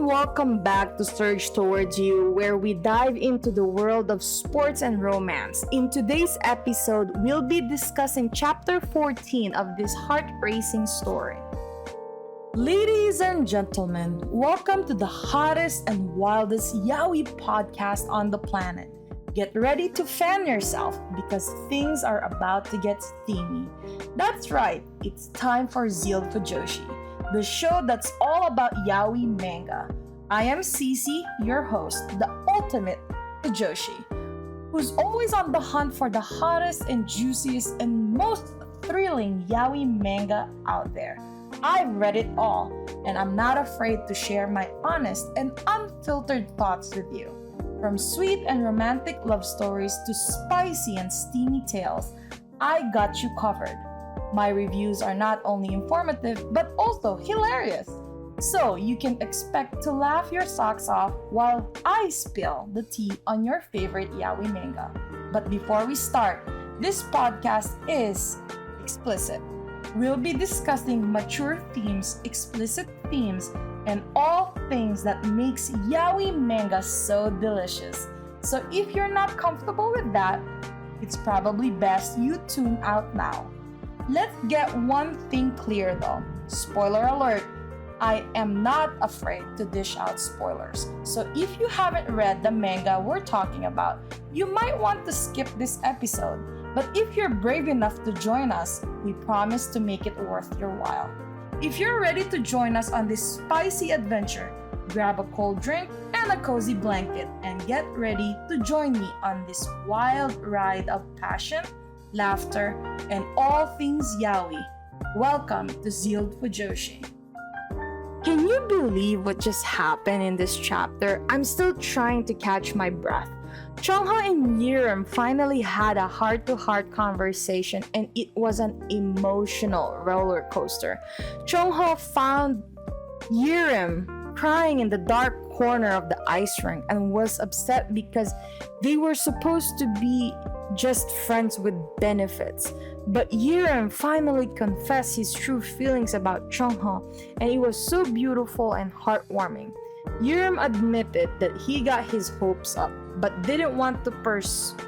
welcome back to Surge Towards You, where we dive into the world of sports and romance. In today's episode, we'll be discussing chapter 14 of this heart-racing story. Ladies and gentlemen, welcome to the hottest and wildest yaoi podcast on the planet. Get ready to fan yourself because things are about to get steamy. That's right, it's time for ZEALED Fujoshi, the show that's all about yaoi manga. I am CeeCee, your host, the ultimate fujoshi, who's always on the hunt for the hottest and juiciest and most thrilling yaoi manga out there. I've read it all, and I'm not afraid to share my honest and unfiltered thoughts with you. From sweet and romantic love stories to spicy and steamy tales, I got you covered. My reviews are not only informative but also hilarious, so you can expect to laugh your socks off while I spill the tea on your favorite yaoi manga. But before we start, this podcast is explicit. We'll be discussing mature themes, explicit themes, and all things that makes yaoi manga so delicious. So if you're not comfortable with that, it's probably best you tune out now. Let's get one thing clear though. Spoiler alert, I am not afraid to dish out spoilers. So if you haven't read the manga we're talking about, you might want to skip this episode. But if you're brave enough to join us, we promise to make it worth your while. If you're ready to join us on this spicy adventure, grab a cold drink and a cozy blanket and get ready to join me on this wild ride of passion, laughter, and all things yaoi. Welcome to ZEALED Fujoshi. Can you believe what just happened in this chapter? I'm still trying to catch my breath. Cheong-ho and Yirim finally had a heart-to-heart conversation, and it was an emotional roller coaster. Cheong-ho found Yirim crying in the dark corner of the ice rink and was upset because they were supposed to be just friends with benefits. But Yirim finally confessed his true feelings about Cheong-ho, and it was so beautiful and heartwarming. Yirim admitted that he got his hopes up, but didn't want to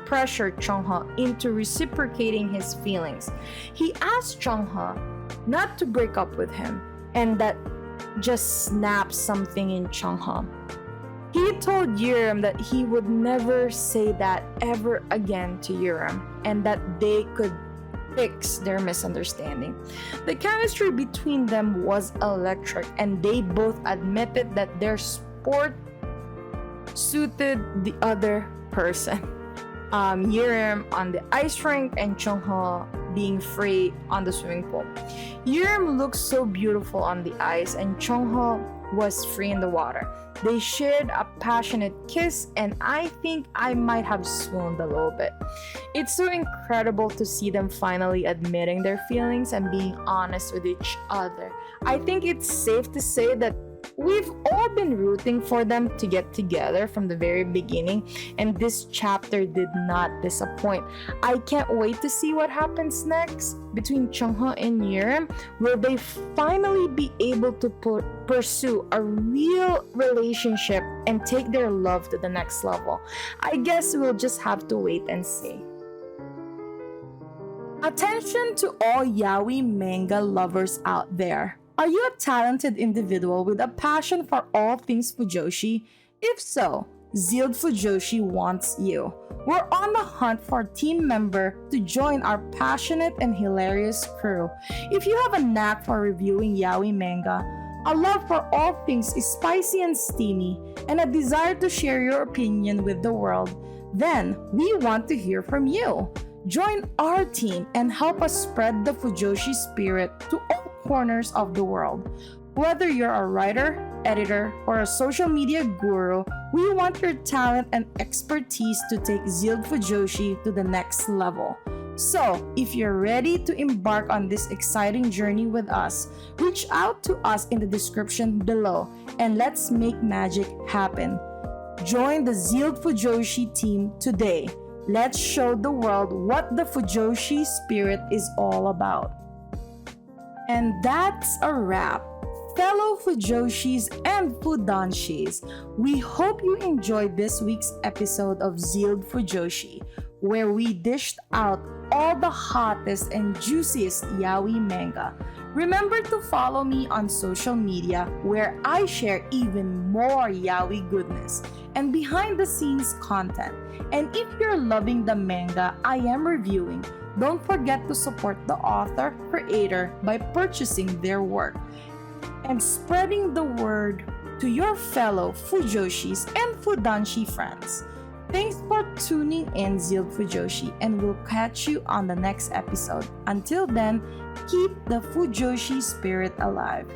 pressure Cheong-ho into reciprocating his feelings. He asked Cheong-ho not to break up with him, and that just snapped something in Cheong-ho. He told Yirim that he would never say that ever again to Yirim, and that they could fix their misunderstanding. The chemistry between them was electric, and they both admitted that their sport suited the other person. Yirim on the ice rink and Cheong-ho being free on the swimming pool. Yirim looked so beautiful on the ice, and Cheong-ho was free in the water. They shared a passionate kiss, and I think I might have swooned a little bit. It's so incredible to see them finally admitting their feelings and being honest with each other. I think it's safe to say that we've all been rooting for them to get together from the very beginning, and this chapter did not disappoint. I can't wait to see what happens next between Cheong-ho and Yirim. Will they finally be able to pursue a real relationship and take their love to the next level? I guess we'll just have to wait and see. Attention to all yaoi manga lovers out there. Are you a talented individual with a passion for all things fujoshi? If so, ZEALED Fujoshi wants you. We're on the hunt for a team member to join our passionate and hilarious crew. If you have a knack for reviewing yaoi manga, a love for all things spicy and steamy, and a desire to share your opinion with the world, then we want to hear from you. Join our team and help us spread the fujoshi spirit to all corners of the world. Whether you're a writer, editor, or a social media guru, we want your talent and expertise to take ZEALED Fujoshi to the next level. So, if you're ready to embark on this exciting journey with us, reach out to us in the description below and let's make magic happen. Join the ZEALED Fujoshi team today. Let's show the world what the fujoshi spirit is all about. And that's a wrap. Fellow Fujoshis and Fudanshis, we hope you enjoyed this week's episode of ZEALED Fujoshi, where we dished out all the hottest and juiciest yaoi manga. Remember to follow me on social media where I share even more yaoi goodness and behind the scenes content. And if you're loving the manga I am reviewing, don't forget to support the author, creator by purchasing their work and spreading the word to your fellow Fujoshis and Fudanshi friends. Thanks for tuning in, ZEALED Fujoshi, and we'll catch you on the next episode. Until then, keep the Fujoshi spirit alive.